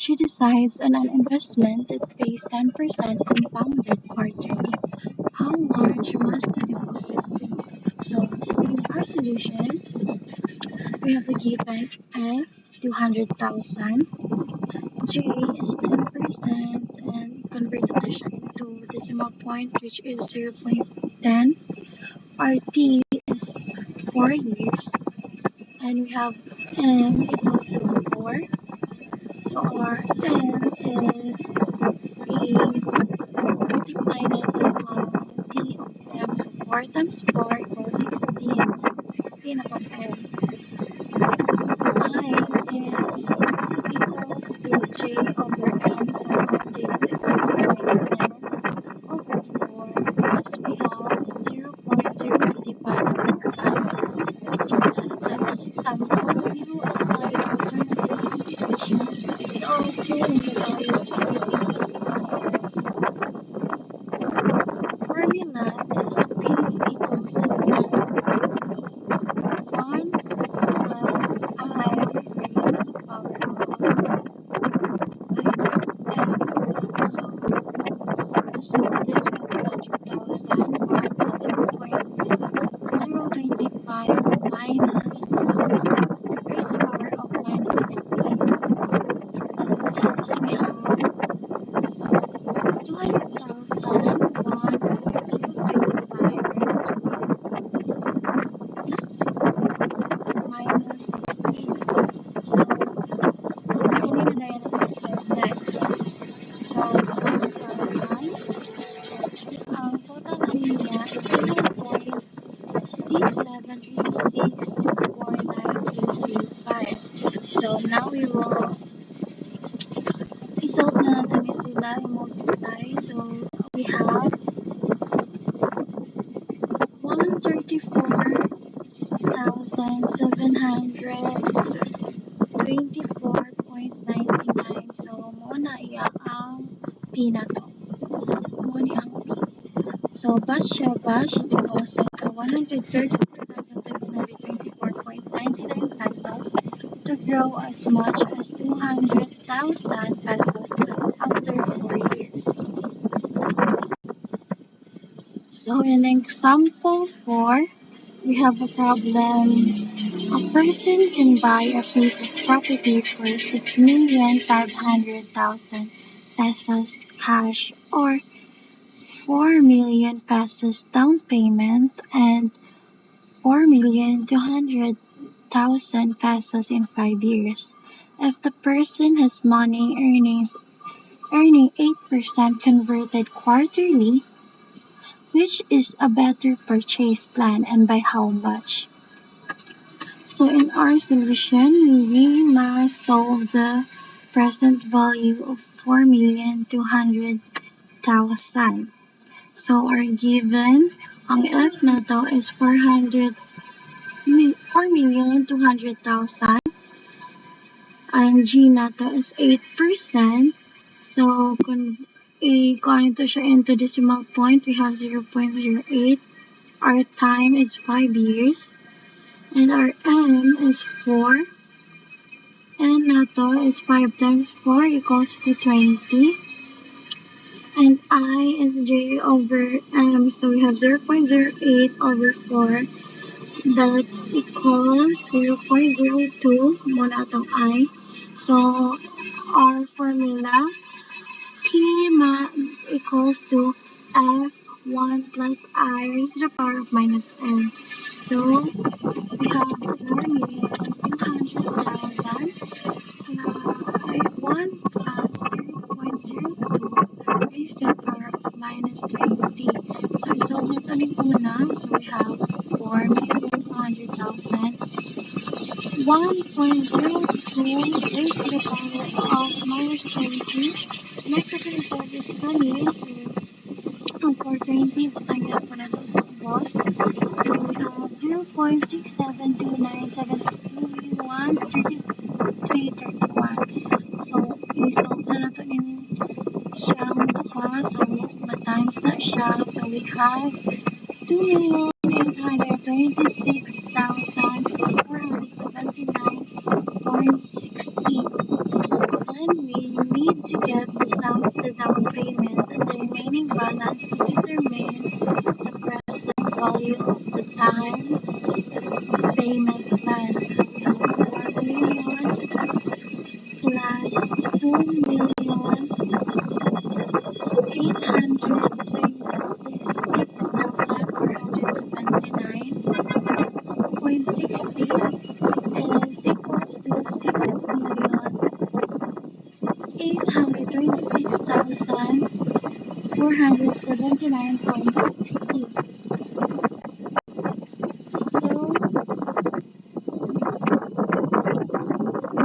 She decides on an investment that pays 10% compounded quarterly. How large must the deposit be? So, in our solution, we have a given F 200,000, J is 10%, and converted into decimal point, which is 0.10. Our T is 4 years, and we have M equal to 4. So our M is multiplied into T of M. So 4 times 4 equals 16. So 16 upon M. I is equals to J over M. So J is 0.10 over 4. Plus we have 0.025 over 5. So in this example, we will apply the alternative equation. So 2 in the value of 3. Formula is P equals to 1 plus I raised to the power of minus n. So to solve this, we have 200,000. 1 plus 0.025 minus raised to the power of minus 16. Yes, we have 200,000. 1.025 raised to the power minus 16. So, kanina na yan ang answer next. So, 200,000. Ang total na niya ay 0.6786249825. So, now we will isolve na natin sila and multiply. So, we have 134,724.99. So, muna iya ang P na to. Muna ang P. So, batch deposit 134,724.99 pesos to grow as much as 200,000 pesos after 4 years. So, in example 4, we have a problem. A person can buy a piece of property for 6,500,000 pesos cash or 4 million pesos down payment and 4,200,000 pesos in 5 years. If the person has money earning 8% converted quarterly, which is a better purchase plan and by how much? So in our solution, we must solve the present value of 4,200,000. So our given, ang F na to is 4,200,000. Ang G na to is 8%. So kung i-connect siya into decimal point, we have 0.08. Our time is 5 years. And our M is 4. N na to is 5 times 4 equals to 20. And I is J over M. So we have 0.08 over 4. That equals 0.02. Muna itong I. So our formula, P equals to F1 plus I raised to the power of minus N. So we have 4,200,000 1 plus 0.02 raised to the power of minus 20. So I solve it ulit muna. So we have 4,200,000 1.02 raised to the power of minus 20. Next, I can solve this 20. So 4 times So we have 0.672972313331. So i-solve na nato ini siyang duha. So ma-times na siya. So we have 2,826,479.16. Then we need to get the sum of the down payment and the remaining balance to determine the present value of the time payment plan. So we have 4 million plus 2,826,479.60 is equals to 6,826,479.60. So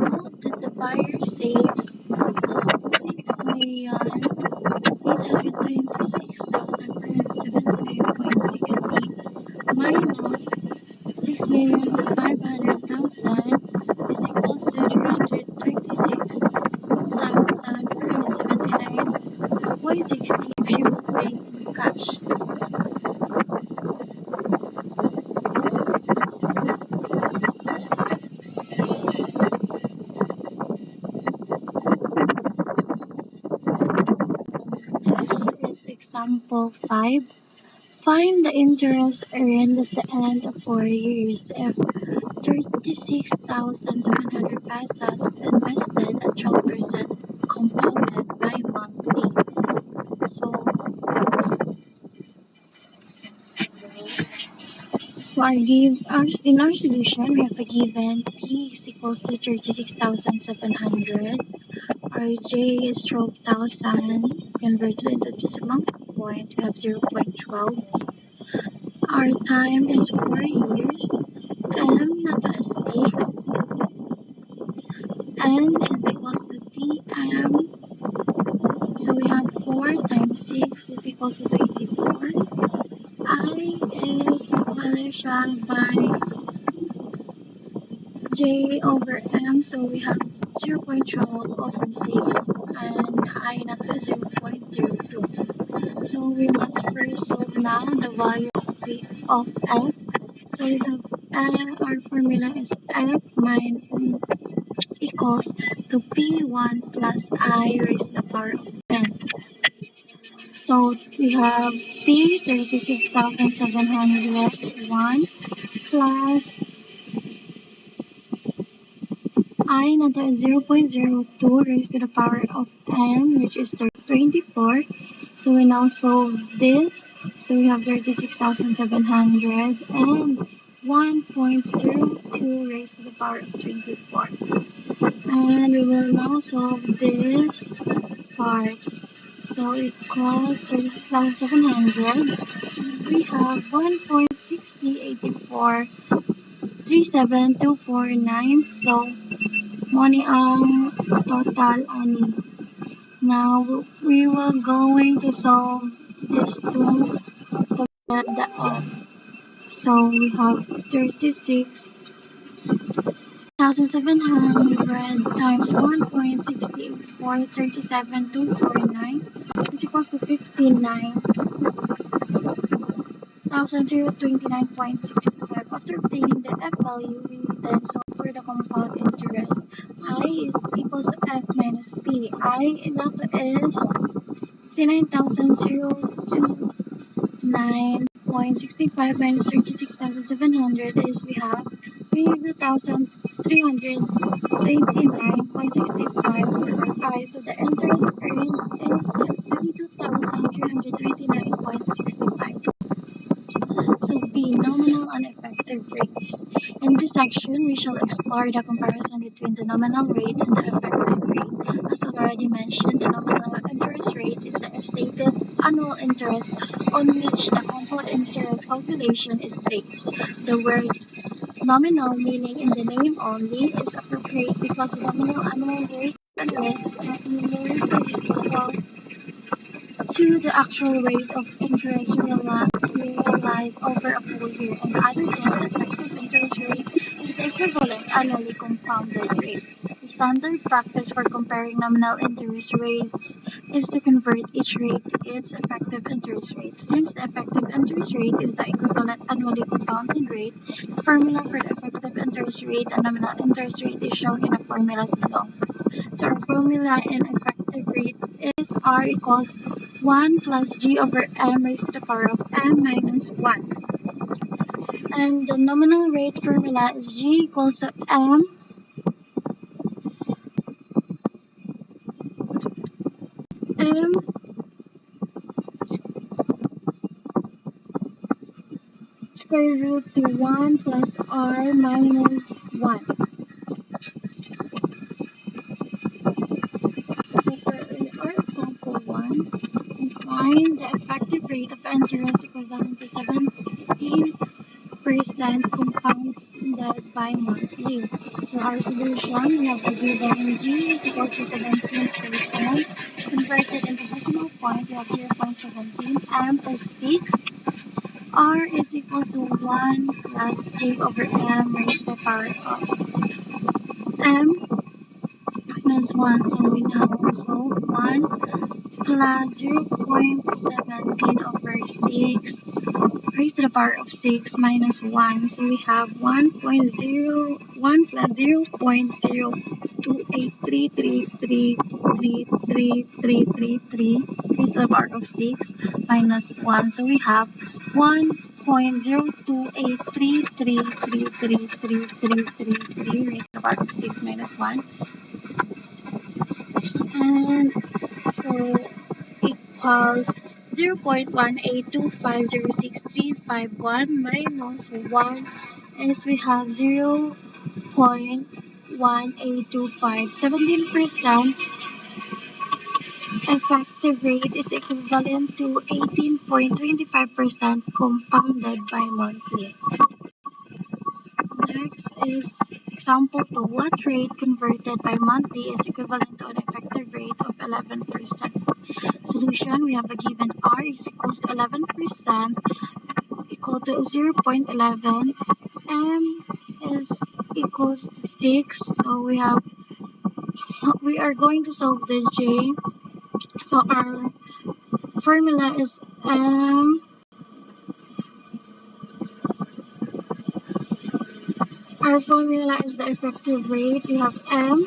note that the buyer saves 6,826,479.60 minus 6,500,000 is equals to 326,479.60 if she will pay in cash. This is example 5. Find the interest earned at the end of 4 years if 36,700 pesos is invested at 12% compounded bi-monthly. So in our solution, we have a given P is equals to 36,700. Our J is 12,000. Converted into decimal point, we have 0.12. Our time is 4 years. M not as 6. N is equals to TM. So we have 4 times 6 is equals to 24. I is partial by J over M. So we have 0.12 over 6 and I not to 0.02. So we must first solve now the value of F. So we have our formula is F minus equals to P1 plus I raised to the power of n. So we have P 36,701 plus I another 0.02 raised to the power of n, which is 24. So we now solve this. So we have 36,700 and 1.02 raised to the power of 24. And we will now solve this part. So equals 36,700. We have 1.608437,249. So money ang total ani. Now we will going to solve this two to get the F. So we have 36,700 times 1.68437,249 is equals to 59,029.65. After obtaining the F value, we then solve for the compound interest. I is equals to F minus P. I that is 59,029.65 minus 36,700 is we have 22,329.65 for I. So the interest earned is 22,329.65. So B, nominal and effective rates. In this section, we shall explore the comparison between the nominal rate and the effective rate. As already mentioned, the nominal interest rate is the stated annual interest on which the compound interest calculation is based. The word nominal, meaning in the name only, is appropriate because the nominal annual rate of interest is not numerical equal to the actual rate of interest realized over a full year. On the other hand, effective interest rate is the equivalent annually compounded rate. The standard practice for comparing nominal interest rates is to convert each rate to its effective interest rate. Since the effective interest rate is the equivalent annually compounded rate, the formula for the effective interest rate and nominal interest rate is shown in the formulas below. So our formula in effective rate is R equals 1 plus G over M raised to the power of M minus 1. And the nominal rate formula is G equals to M square root to 1 plus R minus 1. So for our example 1, we find the effective rate of interest equivalent to 17% compounded by monthly. So our solution, we have the given G is equal to 17%. Converted into decimal point, we have 0.17. M is 6. R is equals to 1 plus J over M raised by power of M minus 1. So we now solve 1 plus 0.17 over 6 raised to the power of 6 minus 1. So we have 1.01 plus 0.02833333333 raised to the power of 6 minus 1. So we have 1.02833333333 raised to the power of 6 minus 1. And so equals 0.182506351 minus 1 is we have 0.1825. 17% effective rate is equivalent to 18.25% compounded bimonthly. Next is example 2. What rate converted by monthly is equivalent to an effective rate of 11%? Solution, we have a given R is equals to 11% equal to 0.11. M is equals to 6. So we are going to solve the J. So our formula is M. Our formula is the effective rate. We have M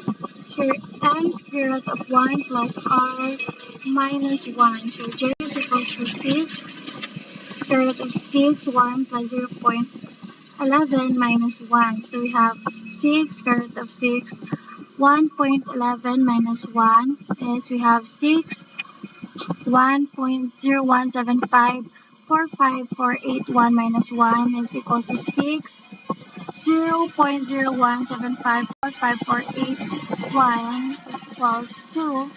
square root of 1 plus R minus 1. So J is equals to 6. Square root of 6, 1 plus 0.11 minus 1. So we have 6 square root of 6. 1.11 minus 1 is we have 6. 1.017545481 minus 1 is equals to 6. 0.01754548 equals to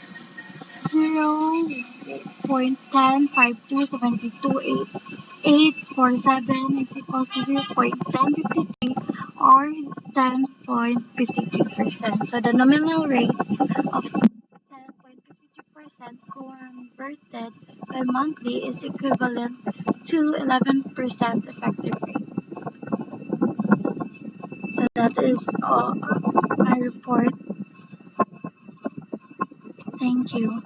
0.1052728847 is equals to 0.1053 or 10.53%. So the nominal rate of 10.53% converted by monthly is equivalent to 11% effective rate. So that is all my report. Thank you.